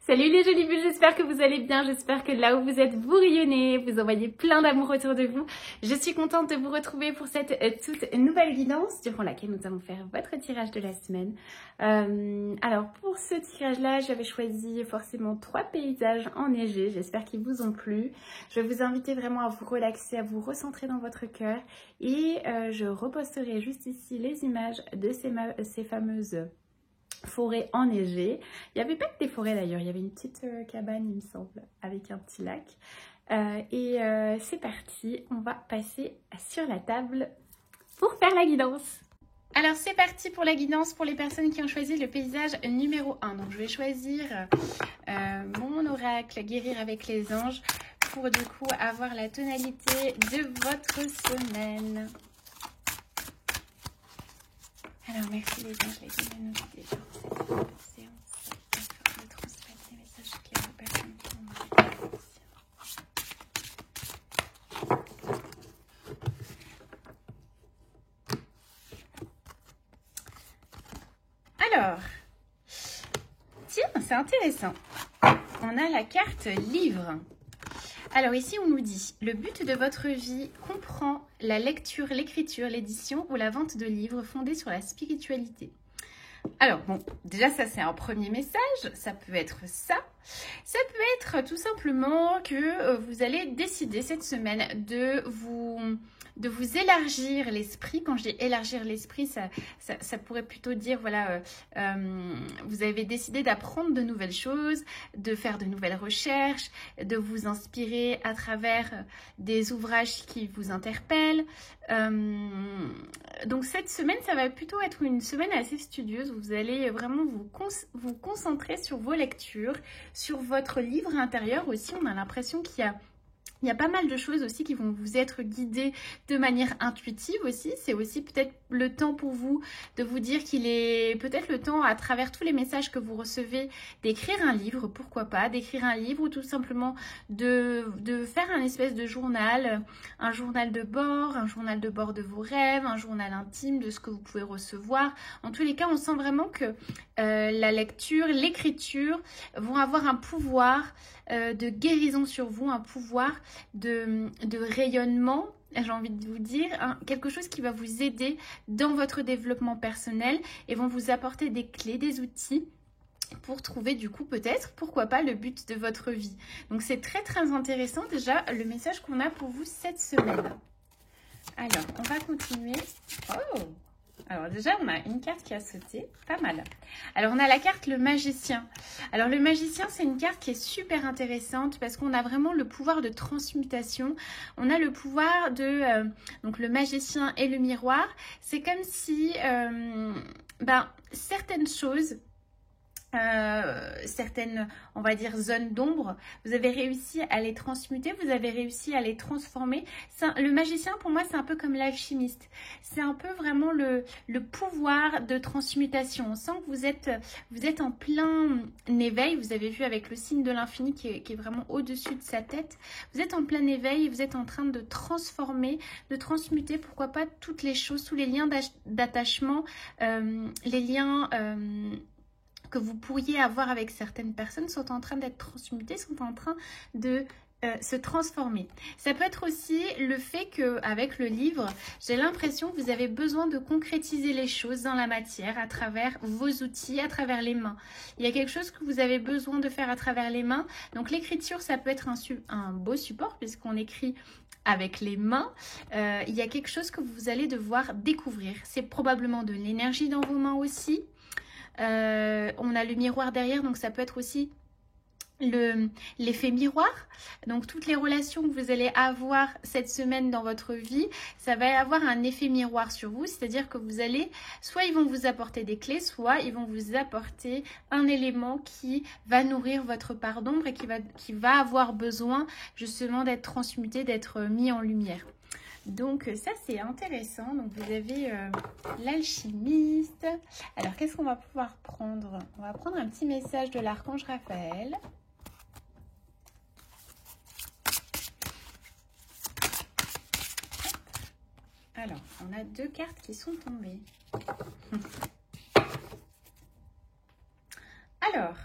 Salut les jolies bulles, j'espère que vous allez bien, j'espère que là où vous êtes, vous rayonnez, vous envoyez plein d'amour autour de vous. Je suis contente de vous retrouver pour cette toute nouvelle guidance durant laquelle nous allons faire votre tirage de la semaine. Alors pour ce tirage-là, j'avais choisi forcément 3 paysages enneigés, j'espère qu'ils vous ont plu. Je vais vous inviter vraiment à vous relaxer, à vous recentrer dans votre cœur et je reposterai juste ici les images de ces fameuses forêt enneigée. Il n'y avait pas que des forêts d'ailleurs, il y avait une petite cabane il me semble, avec un petit lac. C'est parti, on va passer sur la table pour faire la guidance. Alors c'est parti pour la guidance pour les personnes qui ont choisi le paysage numéro 1. Donc je vais choisir mon oracle guérir avec les anges pour du coup avoir la tonalité de votre semaine. Alors merci les anges, les guides, de nous guider pour cette séance afin de transmettre les messages clairs aux personnes qui ont marqué. Alors, tiens, c'est intéressant. On a la carte livre. Alors ici, on nous dit, le but de votre vie comprend la lecture, l'écriture, l'édition ou la vente de livres fondés sur la spiritualité. Alors bon, déjà ça c'est un premier message, ça peut être ça. Ça peut être tout simplement que vous allez décider cette semaine de vous élargir l'esprit. Quand je dis élargir l'esprit, ça pourrait plutôt dire, voilà, vous avez décidé d'apprendre de nouvelles choses, de faire de nouvelles recherches, de vous inspirer à travers des ouvrages qui vous interpellent. Donc cette semaine, ça va plutôt être une semaine assez studieuse. Vous allez vraiment vous concentrer sur vos lectures, sur votre livre intérieur aussi. On a l'impression qu'il y a pas mal de choses aussi qui vont vous être guidées de manière intuitive aussi. C'est aussi peut-être le temps pour vous de vous dire qu'il est peut-être le temps, à travers tous les messages que vous recevez, d'écrire un livre, pourquoi pas, d'écrire un livre ou tout simplement de faire un espèce de journal, un journal de bord de vos rêves, un journal intime de ce que vous pouvez recevoir. En tous les cas, on sent vraiment que la lecture, l'écriture vont avoir un pouvoir de guérison sur vous, un pouvoir de rayonnement, j'ai envie de vous dire, hein, quelque chose qui va vous aider dans votre développement personnel et vont vous apporter des clés, des outils pour trouver du coup peut-être, pourquoi pas, le but de votre vie. Donc c'est très très intéressant déjà le message qu'on a pour vous cette semaine. Alors, on va continuer. Oh! Alors déjà, on a une carte qui a sauté, pas mal. Alors, on a la carte le magicien. Alors, le magicien, c'est une carte qui est super intéressante parce qu'on a vraiment le pouvoir de transmutation. On a le pouvoir de... donc, le magicien et le miroir. C'est comme si certaines choses... certaines, on va dire, zones d'ombre, vous avez réussi à les transmuter, vous avez réussi à les transformer. Le magicien, pour moi, c'est un peu comme l'alchimiste. C'est un peu vraiment le pouvoir de transmutation. On sent que vous êtes en plein éveil. Vous avez vu avec le signe de l'infini qui est vraiment au-dessus de sa tête. Vous êtes en plein éveil et vous êtes en train de transformer, de transmuter, pourquoi pas, toutes les choses, tous les liens d'attachement, les liens... que vous pourriez avoir avec certaines personnes sont en train d'être transmutés, sont en train de se transformer. Ça peut être aussi le fait qu'avec le livre, j'ai l'impression que vous avez besoin de concrétiser les choses dans la matière à travers vos outils, à travers les mains. Il y a quelque chose que vous avez besoin de faire à travers les mains. Donc l'écriture, ça peut être un beau support puisqu'on écrit avec les mains. Il y a quelque chose que vous allez devoir découvrir. C'est probablement de l'énergie dans vos mains aussi. On a le miroir derrière, donc ça peut être aussi l'effet miroir. Donc toutes les relations que vous allez avoir cette semaine dans votre vie, ça va avoir un effet miroir sur vous, c'est-à-dire que vous allez, soit ils vont vous apporter des clés, soit ils vont vous apporter un élément qui va nourrir votre part d'ombre et qui va avoir besoin justement d'être transmuté, d'être mis en lumière. Donc ça c'est intéressant. Donc vous avez l'alchimiste. Alors qu'est-ce qu'on va pouvoir prendre? On va prendre un petit message de l'archange Raphaël. Alors on a 2 cartes qui sont tombées. Alors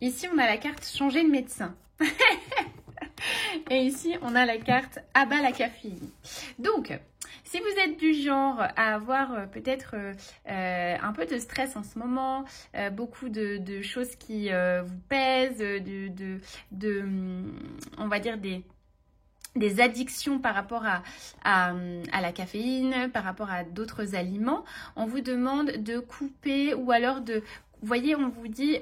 Ici, on a la carte changer de médecin. Et ici, on a la carte abat la caféine. Donc, si vous êtes du genre à avoir peut-être un peu de stress en ce moment, beaucoup de choses qui vous pèsent, on va dire des addictions par rapport à la caféine, par rapport à d'autres aliments, on vous demande de couper ou alors de... Vous voyez, on vous dit,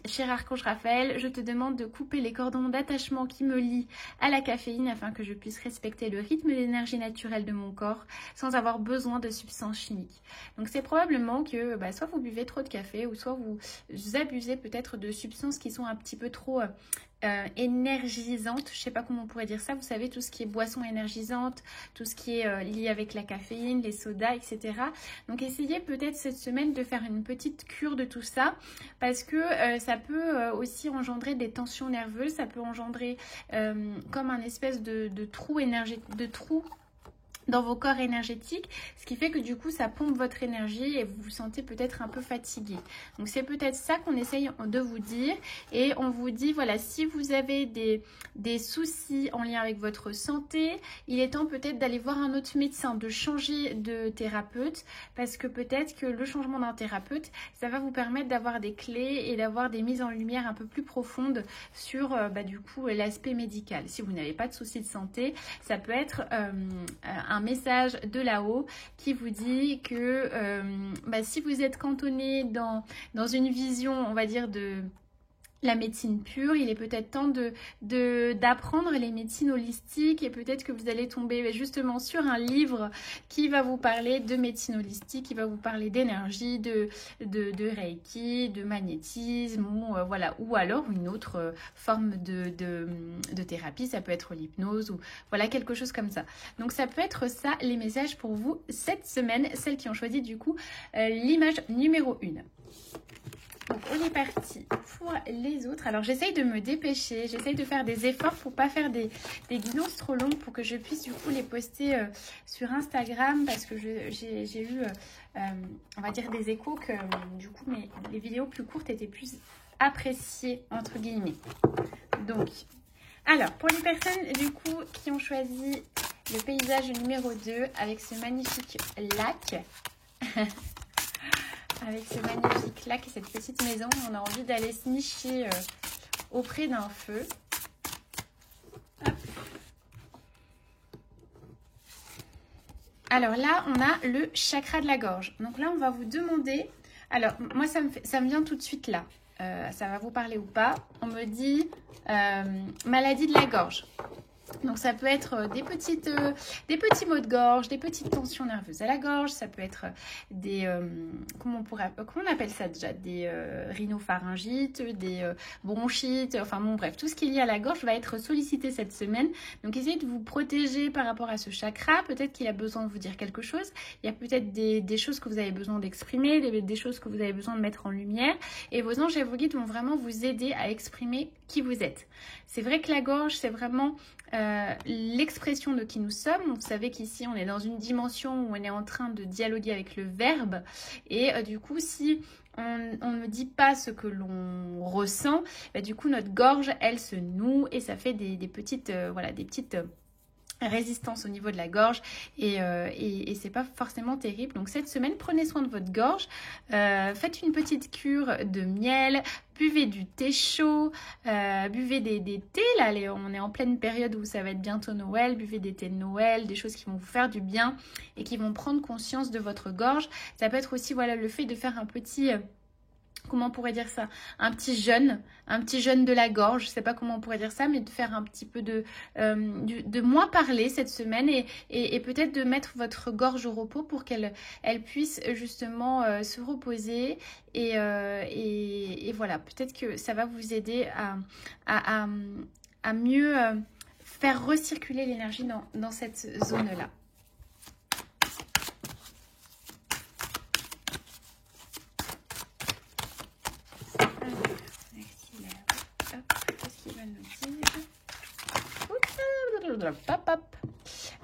cher Archange Raphaël, je te demande de couper les cordons d'attachement qui me lient à la caféine afin que je puisse respecter le rythme de l'énergie naturelle de mon corps sans avoir besoin de substances chimiques. Donc c'est probablement que soit vous buvez trop de café ou soit vous abusez peut-être de substances qui sont un petit peu trop... énergisante, je sais pas comment on pourrait dire ça, vous savez, tout ce qui est boisson énergisante, tout ce qui est lié avec la caféine, les sodas, etc. Donc essayez peut-être cette semaine de faire une petite cure de tout ça, parce que ça peut aussi engendrer des tensions nerveuses, ça peut engendrer comme un espèce de trou énergétique, de trou dans vos corps énergétiques, ce qui fait que du coup ça pompe votre énergie et vous vous sentez peut-être un peu fatigué. Donc c'est peut-être ça qu'on essaye de vous dire, et on vous dit voilà, si vous avez des soucis en lien avec votre santé, il est temps peut-être d'aller voir un autre médecin, de changer de thérapeute, parce que peut-être que le changement d'un thérapeute, ça va vous permettre d'avoir des clés et d'avoir des mises en lumière un peu plus profondes sur du coup l'aspect médical. Si vous n'avez pas de soucis de santé, ça peut être un message de là-haut qui vous dit que si vous êtes cantonné dans une vision, on va dire, de la médecine pure, il est peut-être temps d'apprendre les médecines holistiques, et peut-être que vous allez tomber justement sur un livre qui va vous parler de médecine holistique, qui va vous parler d'énergie, de Reiki, de magnétisme, ou alors une autre forme de thérapie, ça peut être l'hypnose, ou voilà, quelque chose comme ça. Donc ça peut être ça les messages pour vous cette semaine, celles qui ont choisi du coup l'image numéro 1. Donc on est parti pour les autres. Alors j'essaye de me dépêcher, j'essaye de faire des efforts pour pas faire des guidances trop longues, pour que je puisse du coup les poster sur Instagram, parce que j'ai eu on va dire des échos que du coup les vidéos plus courtes étaient plus appréciées entre guillemets. Donc alors pour les personnes du coup qui ont choisi le paysage numéro 2 avec ce magnifique lac avec ce magnifique lac et cette petite maison, on a envie d'aller se nicher auprès d'un feu. Hop. Alors là, on a le chakra de la gorge. Donc là, on va vous demander... Alors, moi, ça me vient tout de suite là. Ça va vous parler ou pas. On me dit maladie de la gorge. Donc ça peut être des petits maux de gorge, des petites tensions nerveuses à la gorge, ça peut être des comment on appelle ça déjà, des rhinopharyngites, des bronchites, enfin bon bref, tout ce qui est lié à la gorge va être sollicité cette semaine. Donc essayez de vous protéger par rapport à ce chakra. Peut-être qu'il a besoin de vous dire quelque chose, il y a peut-être des choses que vous avez besoin d'exprimer, des choses que vous avez besoin de mettre en lumière, et vos anges et vos guides vont vraiment vous aider à exprimer qui vous êtes. C'est vrai que la gorge, c'est vraiment l'expression de qui nous sommes. Vous savez qu'ici on est dans une dimension où on est en train de dialoguer avec le verbe, et du coup si on ne dit pas ce que l'on ressent, du coup notre gorge elle se noue, et ça fait des petites résistance au niveau de la gorge, et c'est pas forcément terrible. Donc cette semaine, prenez soin de votre gorge, faites une petite cure de miel, buvez du thé chaud, buvez des thés, là on est en pleine période où ça va être bientôt Noël, buvez des thés de Noël, des choses qui vont vous faire du bien et qui vont prendre conscience de votre gorge. Ça peut être aussi le fait de faire un petit... comment on pourrait dire ça, un petit jeûne de la gorge, je sais pas comment on pourrait dire ça, mais de faire un petit peu de moins parler cette semaine, et peut-être de mettre votre gorge au repos pour qu'elle puisse justement se reposer, et voilà, peut-être que ça va vous aider à mieux faire recirculer l'énergie dans cette zone-là.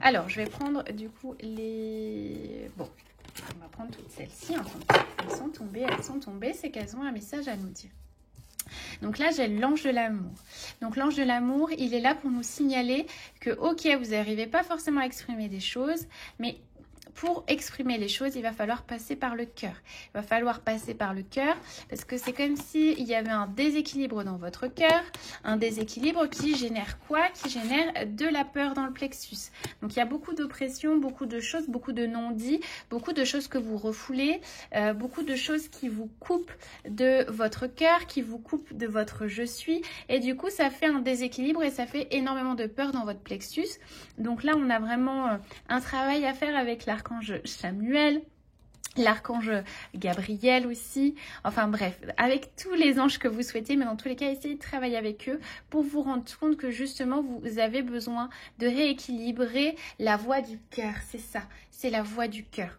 Alors, je vais prendre du coup les... Bon, on va prendre toutes celles-ci. Elles sont tombées, c'est qu'elles ont un message à nous dire. Donc là, j'ai l'ange de l'amour. Donc l'ange de l'amour, il est là pour nous signaler que, ok, vous n'arrivez pas forcément à exprimer des choses, mais pour exprimer les choses, il va falloir passer par le cœur. Il va falloir passer par le cœur parce que c'est comme s'il y avait un déséquilibre dans votre cœur, un déséquilibre qui génère quoi? Qui génère de la peur dans le plexus. Donc il y a beaucoup d'oppression, beaucoup de choses, beaucoup de non-dits, beaucoup de choses que vous refoulez, beaucoup de choses qui vous coupent de votre cœur, qui vous coupent de votre je suis. Et du coup, ça fait un déséquilibre et ça fait énormément de peur dans votre plexus. Donc là, on a vraiment un travail à faire avec l'archange Samuel, l'archange Gabriel aussi, enfin bref, avec tous les anges que vous souhaitez, mais dans tous les cas, essayez de travailler avec eux pour vous rendre compte que justement, vous avez besoin de rééquilibrer la voie du cœur, c'est ça, c'est la voie du cœur.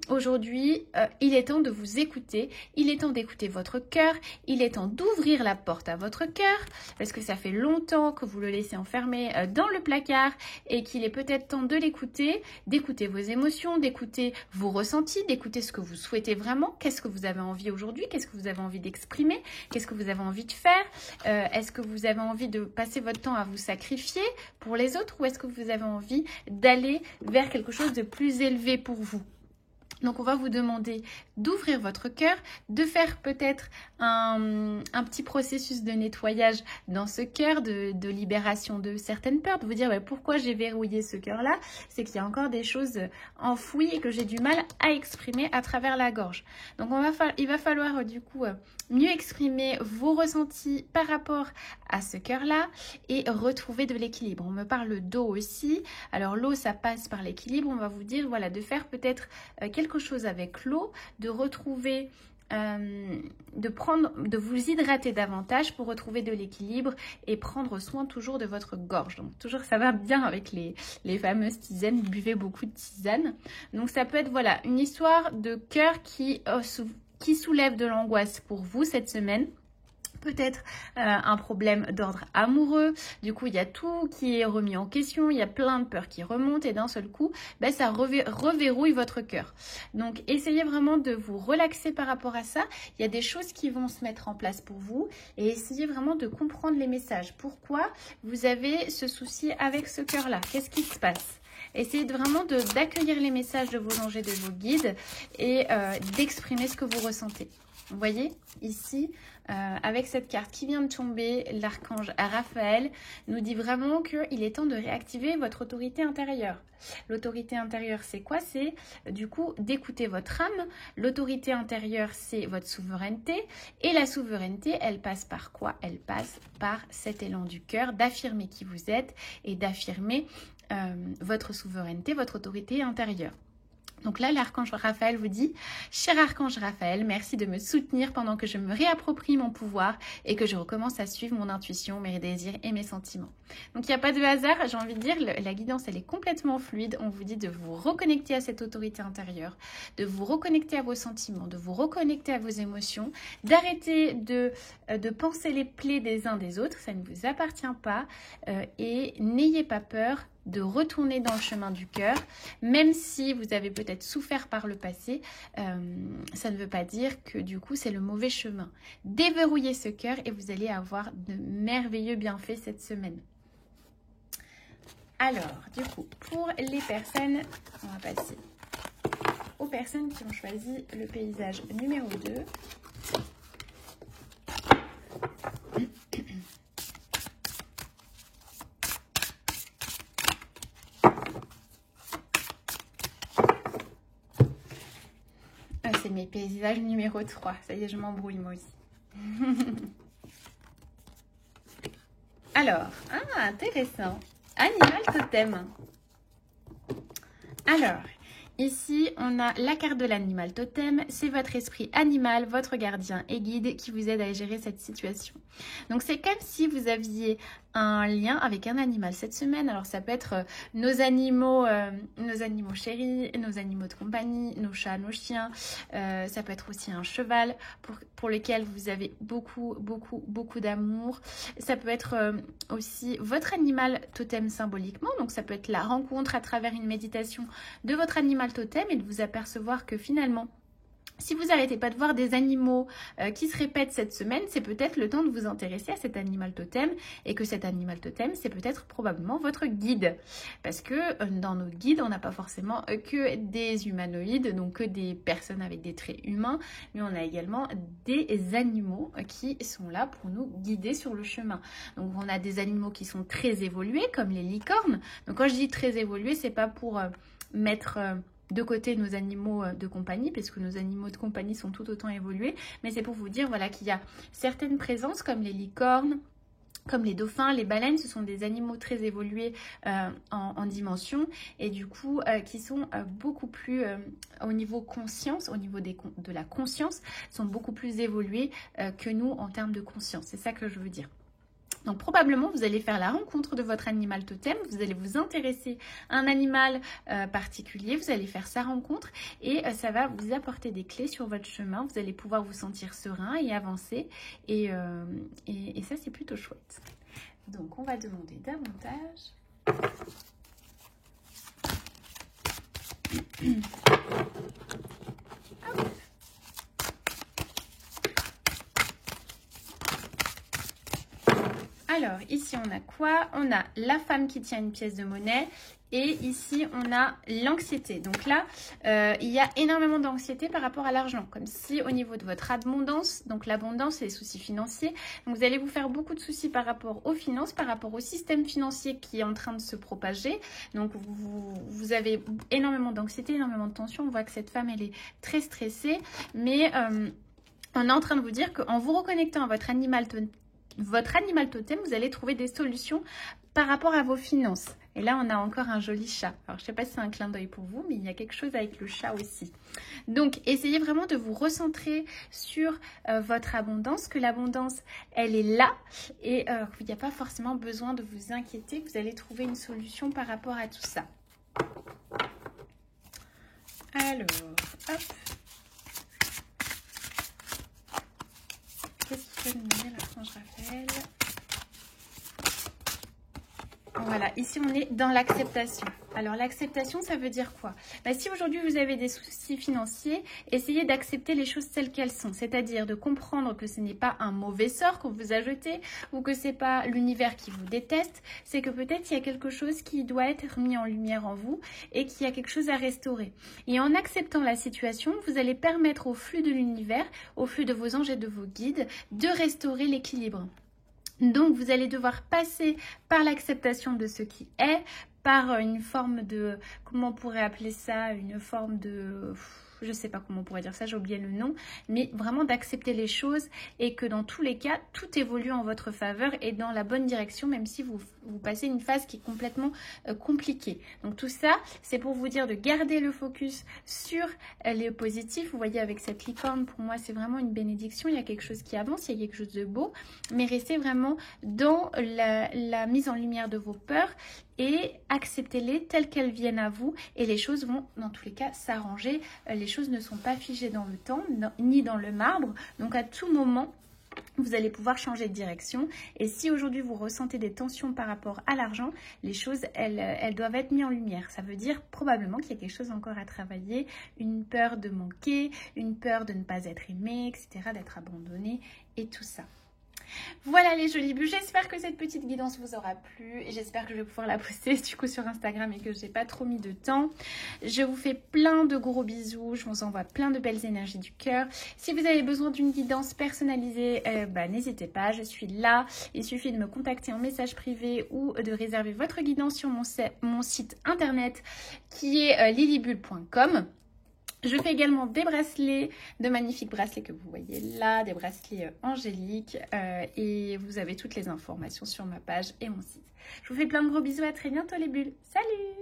Aujourd'hui, il est temps de vous écouter, il est temps d'écouter votre cœur, il est temps d'ouvrir la porte à votre cœur, parce que ça fait longtemps que vous le laissez enfermé dans le placard et qu'il est peut-être temps de l'écouter, d'écouter vos émotions, d'écouter vos ressentis, d'écouter ce que vous souhaitez vraiment, qu'est-ce que vous avez envie aujourd'hui, qu'est-ce que vous avez envie d'exprimer, qu'est-ce que vous avez envie de faire, est-ce que vous avez envie de passer votre temps à vous sacrifier pour les autres ou est-ce que vous avez envie d'aller vers quelque chose de plus élevé pour vous. Donc, on va vous demander d'ouvrir votre cœur, de faire peut-être un petit processus de nettoyage dans ce cœur, de libération de certaines peurs, de vous dire pourquoi j'ai verrouillé ce cœur-là, c'est qu'il y a encore des choses enfouies et que j'ai du mal à exprimer à travers la gorge. Donc, il va falloir du coup mieux exprimer vos ressentis par rapport à ce cœur-là et retrouver de l'équilibre. On me parle d'eau aussi. Alors, l'eau, ça passe par l'équilibre. On va vous dire, voilà, de faire peut-être quelque chose avec l'eau, de retrouver, de vous hydrater davantage pour retrouver de l'équilibre et prendre soin toujours de votre gorge. Donc toujours ça va bien avec les fameuses tisanes, buvez beaucoup de tisanes. Donc ça peut être voilà une histoire de cœur qui soulève de l'angoisse pour vous cette semaine. Peut-être un problème d'ordre amoureux, du coup il y a tout qui est remis en question, il y a plein de peurs qui remontent et d'un seul coup ça reverrouille votre cœur. Donc essayez vraiment de vous relaxer par rapport à ça, il y a des choses qui vont se mettre en place pour vous et essayez vraiment de comprendre les messages. Pourquoi vous avez ce souci avec ce cœur-là? Qu'est-ce qui se passe? Essayez vraiment d'accueillir les messages de vos anges et de vos guides et d'exprimer ce que vous ressentez. Vous voyez ici, avec cette carte qui vient de tomber, l'archange Raphaël nous dit vraiment qu'il est temps de réactiver votre autorité intérieure. L'autorité intérieure, c'est quoi? C'est du coup d'écouter votre âme. L'autorité intérieure, c'est votre souveraineté. Et la souveraineté, elle passe par quoi? Elle passe par cet élan du cœur, d'affirmer qui vous êtes et d'affirmer votre souveraineté, votre autorité intérieure. Donc là, l'archange Raphaël vous dit « Cher archange Raphaël, merci de me soutenir pendant que je me réapproprie mon pouvoir et que je recommence à suivre mon intuition, mes désirs et mes sentiments. » Donc il n'y a pas de hasard, j'ai envie de dire, la guidance elle est complètement fluide. On vous dit de vous reconnecter à cette autorité intérieure, de vous reconnecter à vos sentiments, de vous reconnecter à vos émotions, d'arrêter de penser les plaies des uns des autres, ça ne vous appartient pas et n'ayez pas peur de retourner dans le chemin du cœur, même si vous avez peut-être souffert par le passé, ça ne veut pas dire que du coup c'est le mauvais chemin. Déverrouillez ce cœur et vous allez avoir de merveilleux bienfaits cette semaine. Alors, du coup, pour les personnes, on va passer aux personnes qui ont choisi le paysage numéro 2. C'est mes paysages numéro 3. Ça y est, je m'embrouille moi aussi. Alors, intéressant. Animal totem. Alors, ici, on a la carte de l'animal totem. C'est votre esprit animal, votre gardien et guide qui vous aide à gérer cette situation. Donc, c'est comme si vous aviez un lien avec un animal cette semaine. Alors, ça peut être nos animaux chéris, nos animaux de compagnie, nos chats, nos chiens. Ça peut être aussi un cheval pour lequel vous avez beaucoup d'amour. Ça peut être aussi votre animal totem symboliquement. Donc, ça peut être la rencontre à travers une méditation de votre animal totem et de vous apercevoir que finalement, Si vous n'arrêtez pas de voir des animaux qui se répètent cette semaine, c'est peut-être le temps de vous intéresser à cet animal totem et que cet animal totem, c'est peut-être probablement votre guide. Parce que dans nos guides, on n'a pas forcément que des humanoïdes, donc que des personnes avec des traits humains, mais on a également des animaux qui sont là pour nous guider sur le chemin. Donc on a des animaux qui sont très évolués, comme les licornes. Donc quand je dis très évolués, c'est pas pour mettre de côté nos animaux de compagnie, puisque nos animaux de compagnie sont tout autant évolués, mais c'est pour vous dire voilà, qu'il y a certaines présences comme les licornes, comme les dauphins, les baleines, ce sont des animaux très évolués en dimension et du coup qui sont beaucoup plus au niveau conscience, au niveau de la conscience, sont beaucoup plus évolués que nous en termes de conscience. C'est ça que je veux dire. Donc probablement vous allez faire la rencontre de votre animal totem, vous allez vous intéresser à un animal particulier, vous allez faire sa rencontre et ça va vous apporter des clés sur votre chemin, vous allez pouvoir vous sentir serein et avancer et ça c'est plutôt chouette. Donc on va demander davantage. Alors, ici, on a quoi? On a la femme qui tient une pièce de monnaie et ici, on a l'anxiété. Donc là, il y a énormément d'anxiété par rapport à l'argent. Comme si au niveau de votre abondance, donc l'abondance, c'est les soucis financiers. Donc vous allez vous faire beaucoup de soucis par rapport aux finances, par rapport au système financier qui est en train de se propager. Donc vous avez énormément d'anxiété, énormément de tension. On voit que cette femme, elle est très stressée. Mais on est en train de vous dire qu'en vous reconnectant à votre animal totem, vous allez trouver des solutions par rapport à vos finances. Et là, on a encore un joli chat. Alors, je ne sais pas si c'est un clin d'œil pour vous, mais il y a quelque chose avec le chat aussi. Donc, essayez vraiment de vous recentrer sur votre abondance, que l'abondance, elle est là. Et il n'y a pas forcément besoin de vous inquiéter. Vous allez trouver une solution par rapport à tout ça. Alors, hop. Qu'est-ce qu'il peut nous donner l'archange Raphaël? Voilà, ici on est dans l'acceptation. Alors l'acceptation, ça veut dire quoi? Si aujourd'hui vous avez des soucis financiers, essayez d'accepter les choses telles qu'elles sont. C'est-à-dire de comprendre que ce n'est pas un mauvais sort qu'on vous a jeté ou que ce n'est pas l'univers qui vous déteste. C'est que peut-être il y a quelque chose qui doit être mis en lumière en vous et qu'il y a quelque chose à restaurer. Et en acceptant la situation, vous allez permettre au flux de l'univers, au flux de vos anges et de vos guides, de restaurer l'équilibre. Donc, vous allez devoir passer par l'acceptation de ce qui est, par une forme de, comment on pourrait appeler ça, une forme de, je ne sais pas comment on pourrait dire ça, j'ai oublié le nom, mais vraiment d'accepter les choses et que dans tous les cas, tout évolue en votre faveur et dans la bonne direction, même si vous passez une phase qui est complètement compliquée. Donc tout ça, c'est pour vous dire de garder le focus sur les positifs. Vous voyez, avec cette licorne, pour moi, c'est vraiment une bénédiction. Il y a quelque chose qui avance, il y a quelque chose de beau, mais restez vraiment dans la mise en lumière de vos peurs et acceptez-les telles qu'elles viennent à vous et les choses vont dans tous les cas s'arranger. Les choses ne sont pas figées dans le temps ni dans le marbre, donc à tout moment vous allez pouvoir changer de direction. Et si aujourd'hui vous ressentez des tensions par rapport à l'argent, les choses elles doivent être mises en lumière. Ça veut dire probablement qu'il y a quelque chose encore à travailler, une peur de manquer, une peur de ne pas être aimé, etc., d'être abandonné et tout ça. Voilà les jolies bulles, j'espère que cette petite guidance vous aura plu et j'espère que je vais pouvoir la poster du coup sur Instagram et que je n'ai pas trop mis de temps. Je vous fais plein de gros bisous, je vous envoie plein de belles énergies du cœur. Si vous avez besoin d'une guidance personnalisée, n'hésitez pas, je suis là. Il suffit de me contacter en message privé ou de réserver votre guidance sur mon site internet qui est lilybulle.com. Je fais également des bracelets, de magnifiques bracelets que vous voyez là, des bracelets angéliques et vous avez toutes les informations sur ma page et mon site. Je vous fais plein de gros bisous, à très bientôt les bulles. Salut!